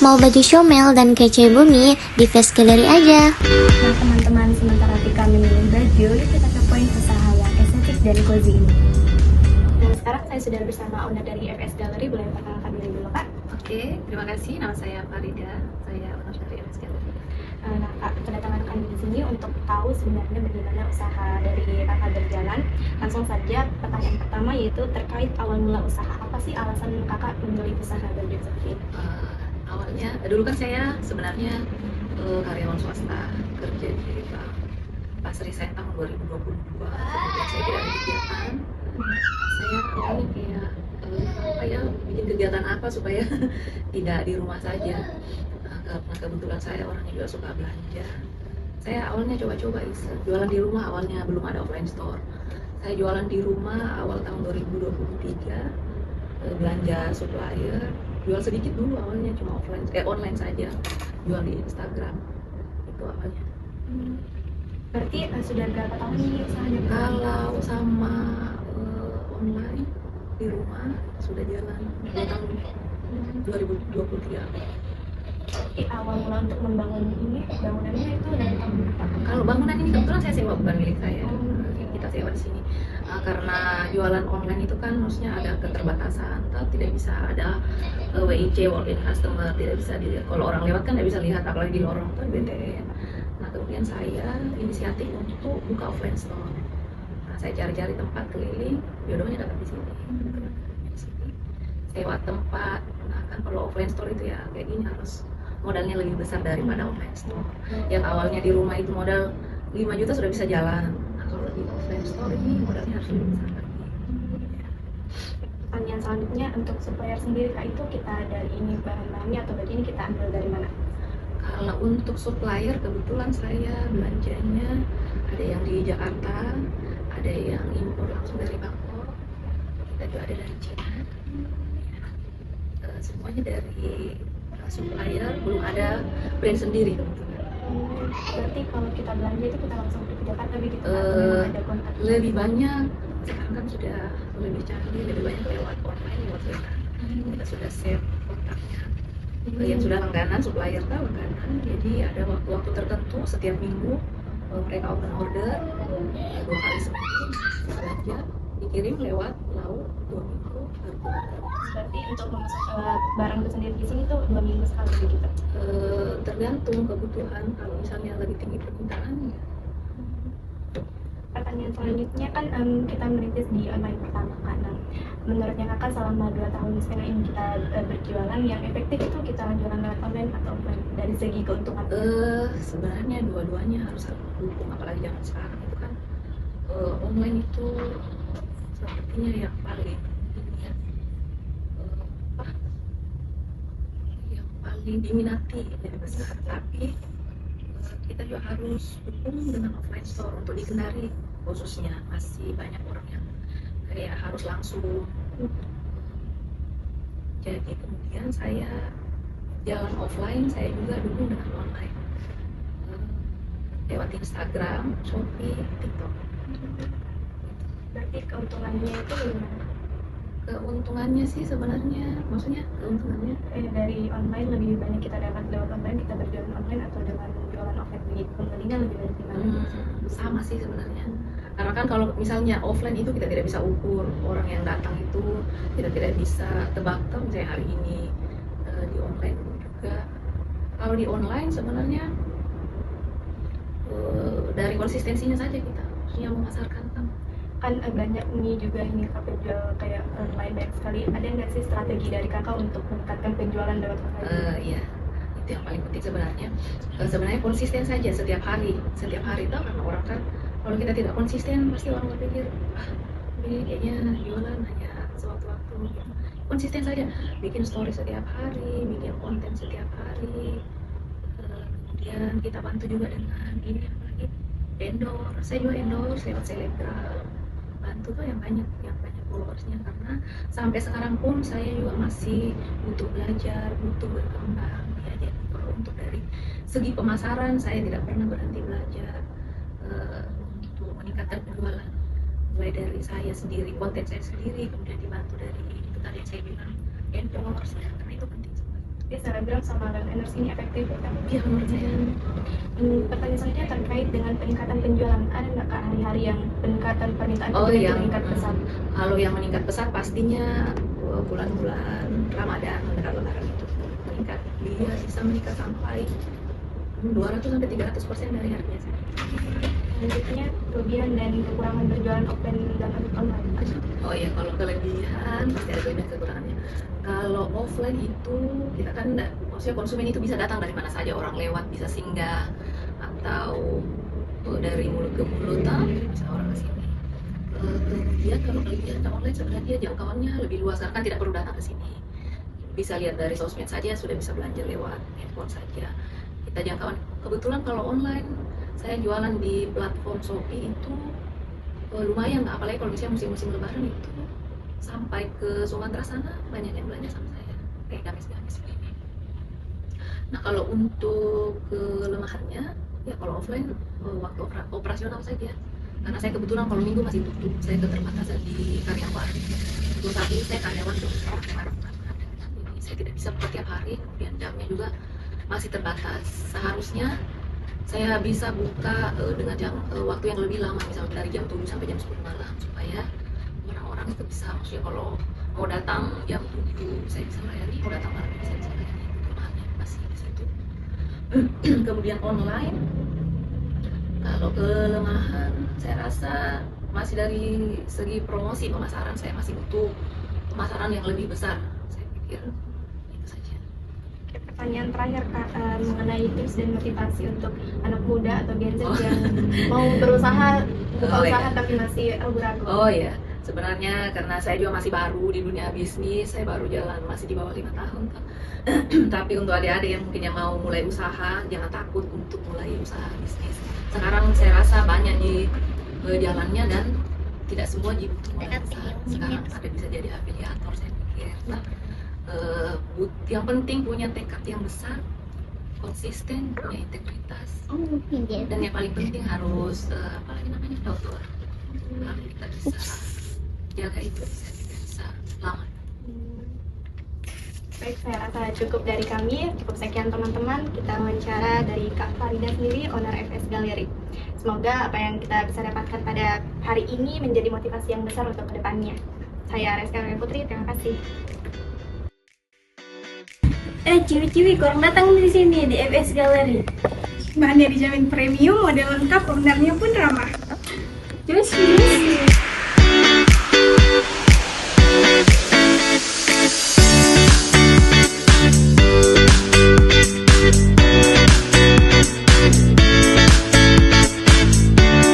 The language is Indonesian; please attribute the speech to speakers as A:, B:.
A: Mau baju Shomel dan kece bumi, di Face Gallery aja.
B: Nah teman-teman, sementara Tika memilih baju, yuk kita kepoin usaha yang estetik dan cozy ini. Nah sekarang saya sudah bersama owner dari FS Gallery, boleh perkenalkan diri dulu Kak?
C: Oke, terima kasih. Nama saya Farida. Saya owner dari FS Gallery.
B: Nah Kak, kedatangan kami di sini untuk tahu sebenarnya bagaimana usaha dari Kakak berjalan. Langsung saja pertanyaan pertama yaitu terkait awal mula usaha. Apa sih alasan Kakak memilih usaha baju seperti ini?
C: Awalnya, dulu kan saya sebenarnya karyawan swasta, kerja di bank. Pas resign tahun 2022, kemudian saya tidak ada kegiatan. Saya awalnya kayak bikin kegiatan apa supaya tidak di rumah saja. Karena kebetulan saya orangnya juga suka belanja. Saya awalnya coba-coba iseng jualan di rumah, awalnya belum ada offline store. Saya jualan di rumah awal tahun 2023, belanja supplier, jual sedikit dulu awalnya, cuma online saja, jual di Instagram itu awalnya.
B: Berarti sudah berapa tahun nih usahanya?
C: Kalau sama online di rumah sudah jalan 2 tahun, 2023.
B: Jadi awal mula untuk membangun ini, bangunannya itu dari tahun berapa?
C: Kalau bangunan ini kebetulan saya sewa, bukan milik saya. Kita sewa di sini. Karena jualan online itu kan maksudnya ada keterbatasan, tidak bisa ada WIC, walk-in customer, tidak bisa dilihat. Kalau orang lewat kan tidak bisa lihat, apalagi di lorong kan bete. Nah kemudian saya inisiatif untuk buka offline store. Nah saya cari-cari tempat keliling, jodohnya dapat di sini. Di sini sewa tempat. Nah kan kalau offline store itu ya kayak gini harus modalnya lebih besar daripada online store. Yang awalnya di rumah itu modal 5 juta sudah bisa jalan. Nah kalau di offline store ini modalnya harus lebih besar lagi.
B: Pertanyaan selanjutnya, untuk supplier sendiri Kak, itu kita dari ini bahan-bahannya atau baju ini kita ambil dari mana?
C: Kalau untuk supplier kebetulan saya belanjanya ada yang di Jakarta, ada yang impor langsung dari Bangkok, kita juga ada dari Cina. Semuanya dari supplier, belum ada brand sendiri kebetulan.
B: Berarti kalau kita belanja itu kita langsung ke Jakarta begitu atau memang ada kontak?
C: Lebih banyak sekarang kan sudah lebih canggih, lebih banyak lewat online, lewat WA. Kita sudah save kontaknya. Yang sudah langganan, supplier tahu langganan, jadi ada waktu-waktu tertentu setiap minggu mereka open order 2 kali seminggu belanja, dikirim lewat laut 2 minggu baru keluar.
B: Berarti untuk memasuk barang itu sendiri di sini tuh 2 minggu sekali begitu?
C: Tergantung kebutuhan, kalau misalnya lagi tinggi permintaan ya.
B: Pertanyaan selanjutnya kan kita merintis di online pertama kan. Nah, menurutnya Kakak selama 2 tahun setengah ini kita berjualan, yang efektif itu kita jualan lewat online atau offline dari segi keuntungan?
C: Sebenarnya dua-duanya harus saling mendukung, apalagi zaman sekarang itu kan online itu sepertinya yang paling ini ya, yang paling diminati jadi besar, tapi kita juga harus dukung dengan offline store untuk dikenari, khususnya masih banyak orang yang kayak harus langsung. Jadi kemudian saya jalan offline, saya juga dukung dengan online lewat Instagram, Shopee, TikTok.
B: Berarti keuntungannya itu gimana?
C: Keuntungannya sih sebenarnya, maksudnya keuntungannya
B: Dari online lebih banyak kita dapat lewat online, kita berjualan online atau dengan jualan offline begitu, pembelinya lebih banyak di mana?
C: sama sih sebenarnya. Karena kan kalau misalnya offline itu kita tidak bisa ukur orang yang datang itu, kita tidak bisa tebak misalnya hari ini. Di online juga, kalau di online sebenarnya dari konsistensinya saja kita maksudnya memasarkan
B: Kan banyak nih juga ini Kak penjual kayak online banyak sekali. Ada nggak sih strategi dari Kakak untuk meningkatkan penjualan lewat online?
C: Iya, itu yang paling penting sebenarnya. Sebenarnya konsisten saja setiap hari tahu, karena orang kan kalau kita tidak konsisten pasti orang berpikir ini kayaknya jualan hanya sewaktu-waktu gitu. Konsisten saja, bikin story setiap hari, bikin konten setiap hari. Kemudian kita bantu juga dengan ini apalagi endorse, saya juga endorse lewat selebgram, bantu tuh yang banyak followersnya, karena sampai sekarang pun saya juga masih butuh belajar, butuh berkembang ya. Jadi kalau untuk dari segi pemasaran saya tidak pernah berhenti belajar untuk meningkatkan penjualan, mulai dari saya sendiri, konten saya sendiri, kemudian dibantu dari itu tadi yang saya bilang endorse ya, karena itu penting sekali.
B: dia selebgram sama landliner ini efektif ya kan?
C: Iya, menurut saya.
B: Pertanyaan selanjutnya terkait dengan peningkatan penjualan. Ada nggak Kak hari-hari yang peningkatan permintaan
C: Oh,
B: penjualan itu
C: yang
B: meningkat pesat?
C: kalau yang meningkat pesat pastinya bulan-bulan Ramadan, lebaran itu meningkat. Dia bisa meningkat sampai 200 sampai 300% dari harga biasa.
B: Selanjutnya kelebihan dan kekurangan berjualan offline dan online.
C: Oh iya, kalau kelebihan pasti ada kelebihan kekurangannya. Kalau offline itu kita kan maksudnya konsumen itu bisa datang dari mana saja, orang lewat bisa singgah atau dari mulut ke mulut bisa orang ke sini. Kemudian kalau kelebihan online sebenarnya dia jangkauannya lebih luas kan tidak perlu datang ke sini. Bisa lihat dari sosmed saja sudah bisa belanja lewat handphone saja. Kita jangkauan kebetulan kalau online saya jualan di platform Shopee itu lumayan, apalagi kalau misalnya musim-musim lebaran itu sampai ke Sumatera sana banyak yang belanja sama saya kayak gamis-gamis ini. Nah kalau untuk kelemahannya ya kalau offline waktu operasional saja, karena saya kebetulan kalau minggu masih tutup, saya keterbatasan di karyawan. Untuk saat ini saya karyawan jadi saya tidak bisa buka tiap hari, kemudian jamnya juga masih terbatas. Seharusnya saya bisa buka dengan waktu yang lebih lama, misalnya dari jam 7 sampai jam 10 malam, supaya orang-orang itu bisa, maksudnya kalau mau datang jam 7 saya bisa layani, mau datang malam saya bisa layani. Kelemahannya masih di situ. Kemudian online, kalau kelemahan saya rasa masih dari segi promosi pemasaran, saya masih butuh pemasaran yang lebih besar. Saya pikir itu saja.
B: Pertanyaan terakhir Kak, mengenai tips dan motivasi untuk anak muda atau Gen Z yang mau berusaha buka usaha tapi masih ragu-ragu.
C: Oh ya, sebenarnya karena saya juga masih baru di dunia bisnis, saya baru jalan masih di bawah 5 tahun kan. Tapi untuk adik-adik yang mungkin yang mau mulai usaha, jangan takut untuk mulai usaha bisnis. Sekarang saya rasa banyak di jalannya dan tidak semua butuh modal besar. Sekarang ada bisa jadi afiliator saya pikir. Nah, yang penting punya tekad yang besar, konsisten, punya integritas, dan yang paling penting harus apa lagi namanya, outdoor. Kalau kita bisa jaga itu, kita bisa selamat.
B: Baik, saya rasa cukup dari kami. Cukup sekian teman-teman, kita wawancara dari Kak Farida sendiri, owner FS Gallery. Semoga apa yang kita bisa dapatkan pada hari ini menjadi motivasi yang besar untuk kedepannya. Saya Reska Putri, terima kasih.
D: Ciwi-ciwi, kurang datang di sini di FS Gallery.
E: Bahannya dijamin premium, model lengkap, ownernya pun ramah.
D: Terus